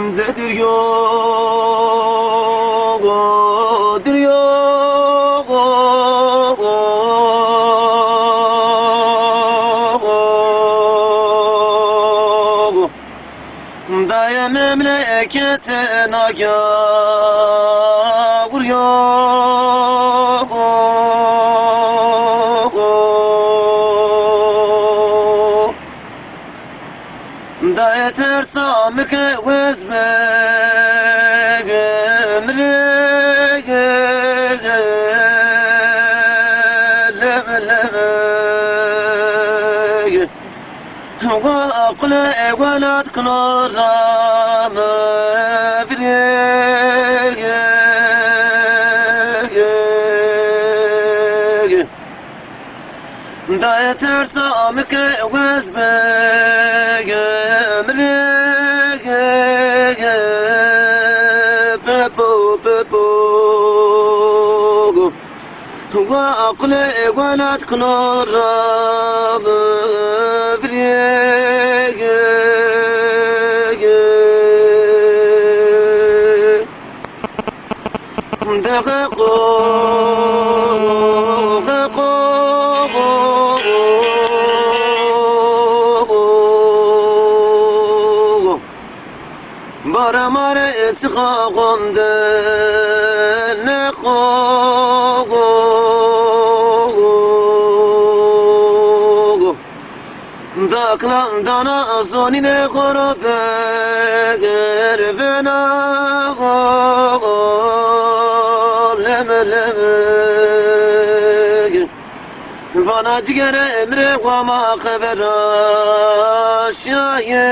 Dedir yok, dir yok. Daya memleketin aga vuruyor. Daya tersamık vezmek ömrük وأقل ولا تكنر مفريق دا ترسامك وزبق مريق ببو ببو وأقل ولا تكنر مفريق Bara mara etsağımda ne kogu Daklan dana zonine korobe gervena lemeleg Bana cigere emre vama haber aşağıya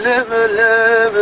lemeleg